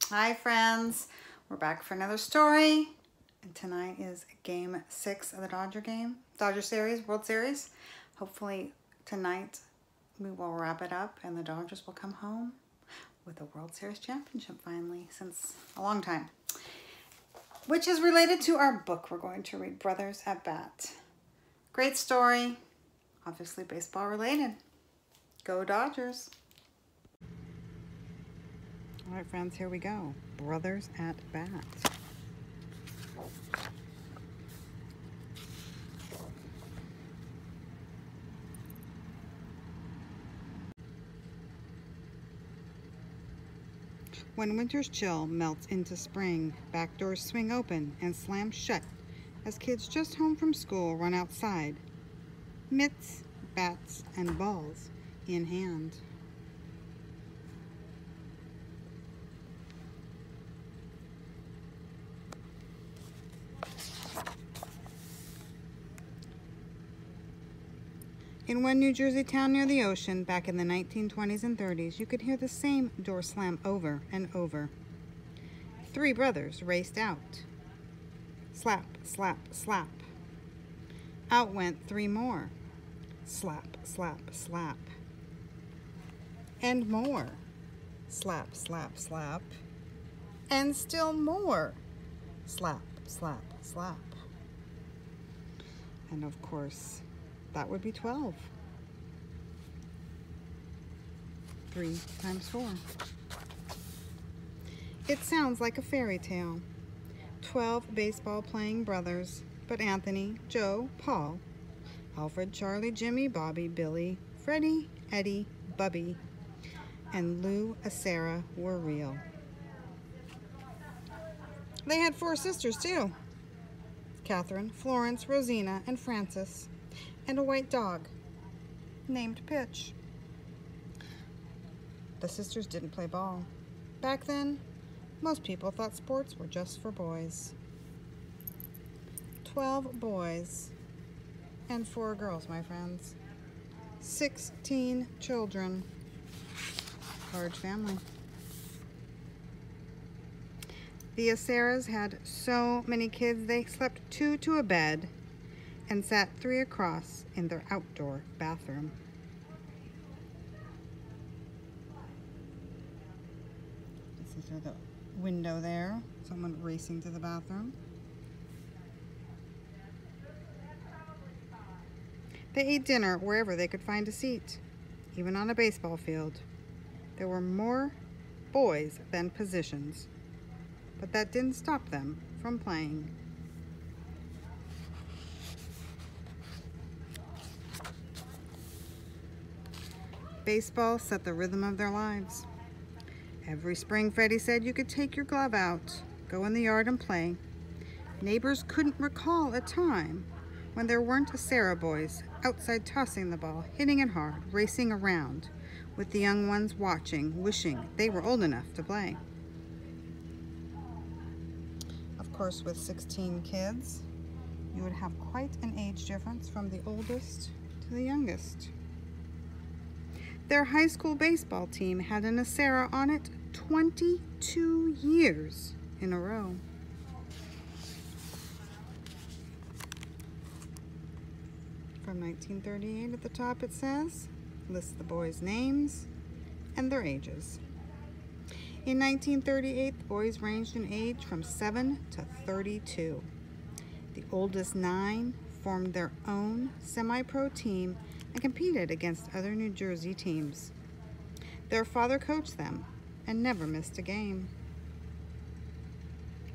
Hi friends, we're back for another story, and tonight is game 6 of the Dodger Series, World Series. Hopefully tonight we will wrap it up and the Dodgers will come home with a World Series championship finally, since a long time. Which is related to our book we're going to read, Brothers at Bat. Great story, obviously baseball related. Go Dodgers! All right, friends, here we go. Brothers at Bat. When winter's chill melts into spring, back doors swing open and slam shut as kids just home from school run outside, mitts, bats, and balls in hand. In one New Jersey town near the ocean, back in the 1920s and 30s, you could hear the same door slam over and over. 3 brothers raced out. Slap, slap, slap. Out went 3 more. Slap, slap, slap. And more. Slap, slap, slap. And still more. Slap, slap, slap. And of course, that would be 12. 3 times 4. It sounds like a fairy tale. 12 baseball-playing brothers, but Anthony, Joe, Paul, Alfred, Charlie, Jimmy, Bobby, Billy, Freddie, Eddie, Bubby, and Lou Acera were real. They had 4 sisters, too. Catherine, Florence, Rosina, and Frances, and a white dog named Pitch. The sisters didn't play ball. Back then, most people thought sports were just for boys. 12 boys and 4 girls, my friends. 16 children. Large family. The Aceras had so many kids they slept 2 to a bed and sat 3 across in their outdoor bathroom. This is through the window there. Someone racing to the bathroom. They ate dinner wherever they could find a seat, even on a baseball field. There were more boys than positions, but that didn't stop them from playing. Baseball set the rhythm of their lives. Every spring, Freddie said, you could take your glove out, go in the yard and play. Neighbors couldn't recall a time when there weren't Acera boys outside tossing the ball, hitting it hard, racing around, with the young ones watching, wishing they were old enough to play. Of course, with 16 kids, you would have quite an age difference from the oldest to the youngest. Their high school baseball team had an Acera on it 22 years in a row. From 1938 at the top it says, lists the boys' names and their ages. In 1938, the boys ranged in age from 7 to 32. The oldest 9 formed their own semi-pro team and competed against other New Jersey teams. Their father coached them and never missed a game.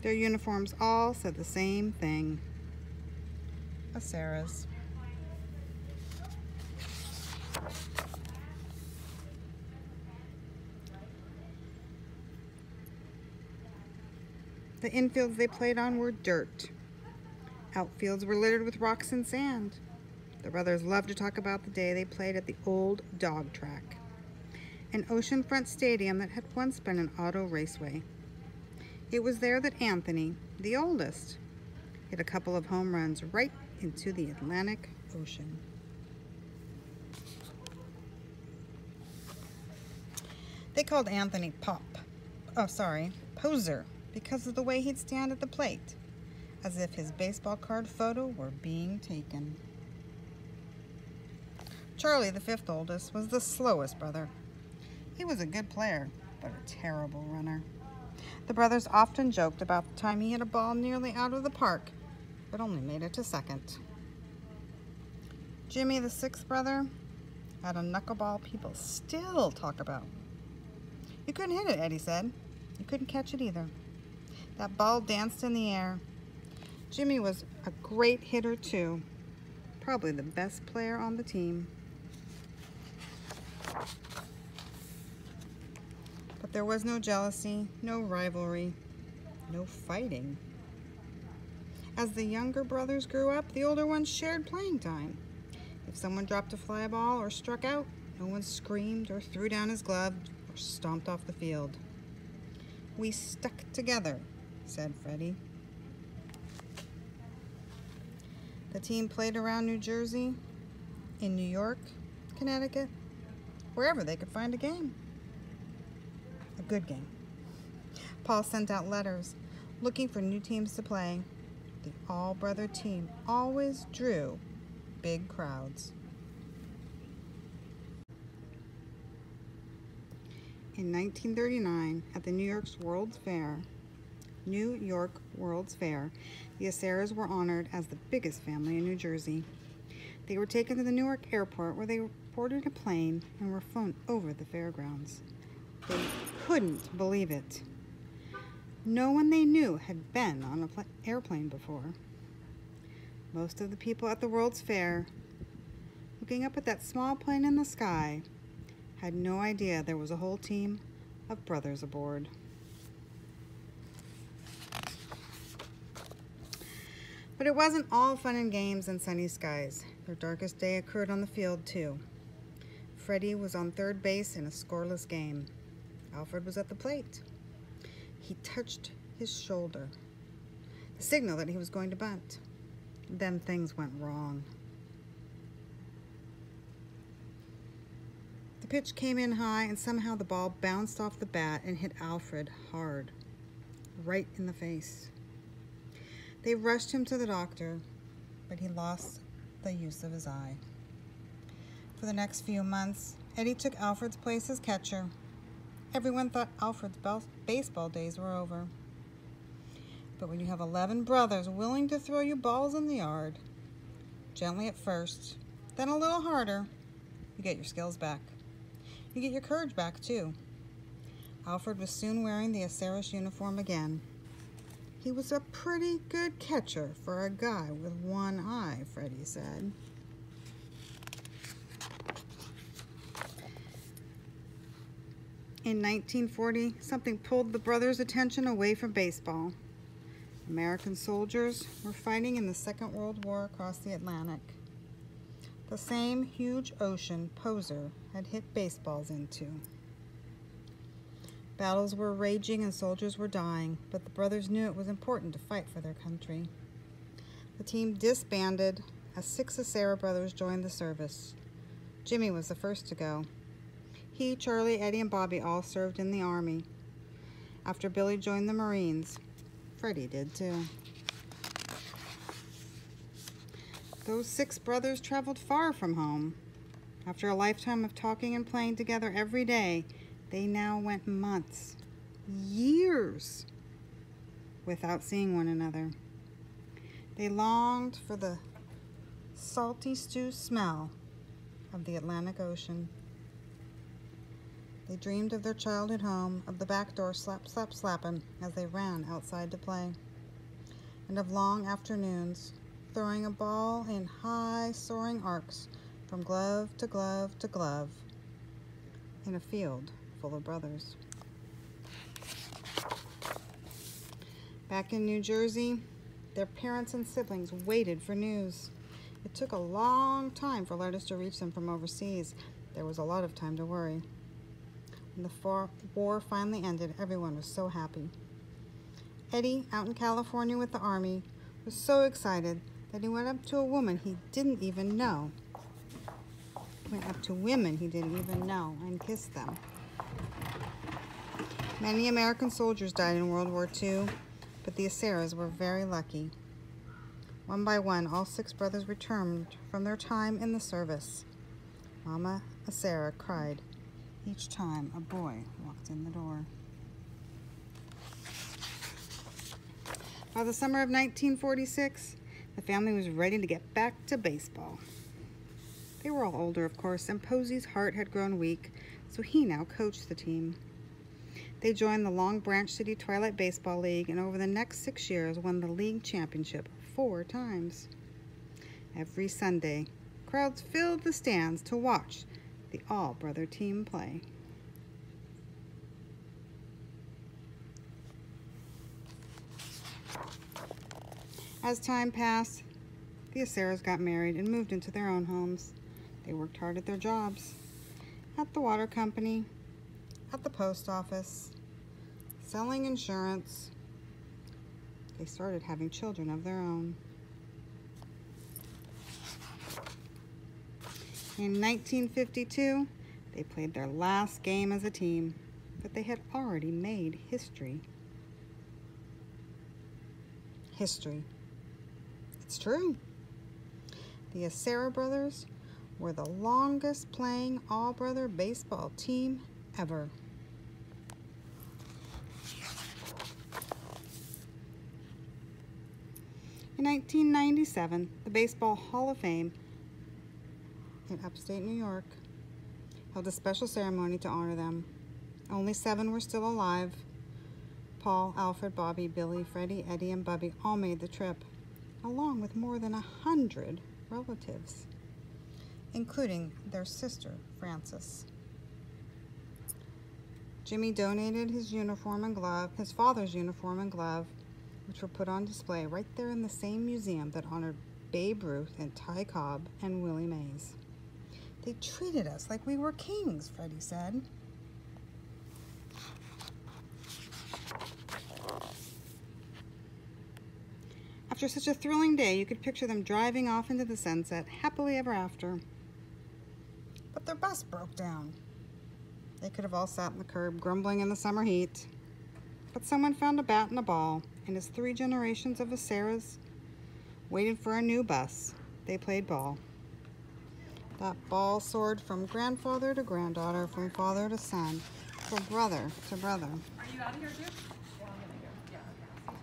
Their uniforms all said the same thing: Aceras. The infields they played on were dirt. Outfields were littered with rocks and sand. The brothers loved to talk about the day they played at the old dog track, an oceanfront stadium that had once been an auto raceway. It was there that Anthony, the oldest, hit a couple of home runs right into the Atlantic Ocean. They called Anthony Pop, poser, because of the way he'd stand at the plate, as if his baseball card photo were being taken. Charlie, the fifth oldest, was the slowest brother. He was a good player, but a terrible runner. The brothers often joked about the time he hit a ball nearly out of the park, but only made it to second. Jimmy, the sixth brother, had a knuckleball people still talk about. You couldn't hit it, Eddie said. You couldn't catch it either. That ball danced in the air. Jimmy was a great hitter too, probably the best player on the team. But there was no jealousy, no rivalry, no fighting. As the younger brothers grew up, the older ones shared playing time. If someone dropped a fly ball or struck out, no one screamed or threw down his glove or stomped off the field. We stuck together, said Freddie. The team played around New Jersey, in New York, Connecticut, wherever they could find a game. A good game. Paul sent out letters looking for new teams to play. The all-brother team always drew big crowds. In 1939, at the New York World's Fair, the Aceras were honored as the biggest family in New Jersey. They were taken to the Newark airport where they boarded a plane and were flown over the fairgrounds. They couldn't believe it. No one they knew had been on an airplane before. Most of the people at the World's Fair, looking up at that small plane in the sky, had no idea there was a whole team of brothers aboard. But it wasn't all fun and games and sunny skies. Their darkest day occurred on the field, too. Freddie was on third base in a scoreless game. Alfred was at the plate. He touched his shoulder, the signal that he was going to bunt. Then things went wrong. The pitch came in high, and somehow the ball bounced off the bat and hit Alfred hard, right in the face. They rushed him to the doctor, but he lost the use of his eye. For the next few months, Eddie took Alfred's place as catcher. Everyone thought Alfred's baseball days were over. But when you have 11 brothers willing to throw you balls in the yard, gently at first, then a little harder, you get your skills back. You get your courage back, too. Alfred was soon wearing the Aceras uniform again. He was a pretty good catcher for a guy with one eye, Freddie said. In 1940, something pulled the brothers' attention away from baseball. American soldiers were fighting in the Second World War across the Atlantic. The same huge ocean Poser had hit baseballs into. Battles were raging and soldiers were dying, but the brothers knew it was important to fight for their country. The team disbanded as 6 Acera brothers joined the service. Jimmy was the first to go. He, Charlie, Eddie, and Bobby all served in the Army. After Billy joined the Marines, Freddie did too. Those 6 brothers traveled far from home. After a lifetime of talking and playing together every day, they now went months, years, without seeing one another. They longed for the salty stew smell of the Atlantic Ocean. They dreamed of their childhood home, of the back door slap, slap, slapping as they ran outside to play, and of long afternoons throwing a ball in high, soaring arcs from glove to glove to glove in a field full of brothers. Back in New Jersey, their parents and siblings waited for news. It took a long time for letters to reach them from overseas. There was a lot of time to worry. When the war finally ended, everyone was so happy. Eddie, out in California with the Army, was so excited that he went up to a woman he didn't even know. Went up to women he didn't even know and kissed them. Many American soldiers died in World War II, but the Aceras were very lucky. One by one, all 6 brothers returned from their time in the service. Mama Acera cried each time a boy walked in the door. By the summer of 1946, the family was ready to get back to baseball. They were all older, of course, and Posey's heart had grown weak, so he now coached the team. They joined the Long Branch City Twilight Baseball League, and over the next 6 years won the league championship 4 times. Every Sunday, crowds filled the stands to watch the all-brother team play. As time passed, the Aceras got married and moved into their own homes. They worked hard at their jobs, at the water company, at the post office, selling insurance. They started having children of their own. In 1952, they played their last game as a team, but they had already made history. History. It's true. The Acera brothers were the longest playing all-brother baseball team ever. In 1997, the Baseball Hall of Fame in upstate New York held a special ceremony to honor them. Only 7 were still alive. Paul, Alfred, Bobby, Billy, Freddie, Eddie, and Bubby all made the trip, along with more than 100 relatives, including their sister, Frances. Jimmy donated his uniform and glove, his father's uniform and glove, which were put on display right there in the same museum that honored Babe Ruth and Ty Cobb and Willie Mays. They treated us like we were kings, Freddie said. After such a thrilling day, you could picture them driving off into the sunset, happily ever after. But their bus broke down. They could have all sat on the curb, grumbling in the summer heat. But someone found a bat and a ball, and as 3 generations of Aceras waited for a new bus, they played ball. That ball soared from grandfather to granddaughter, from father to son, from brother to brother. Are you out of here too? Yeah, I'm gonna go. Yeah, okay.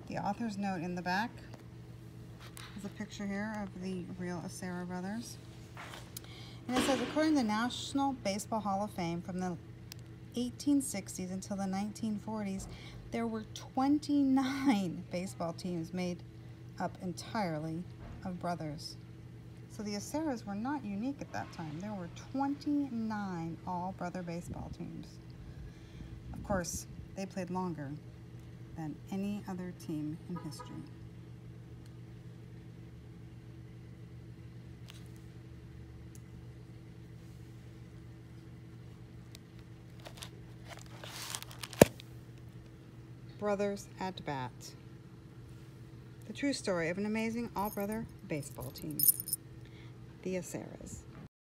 The author's note in the back is a picture here of the real Acera brothers. And it says, according to the National Baseball Hall of Fame, from the 1860s until the 1940s, there were 29 baseball teams made up entirely of brothers. So the Aceras were not unique at that time. There were 29 all-brother baseball teams. Of course, they played longer than any other team in history. Brothers at Bat. The true story of an amazing all-brother baseball team. The Aceras.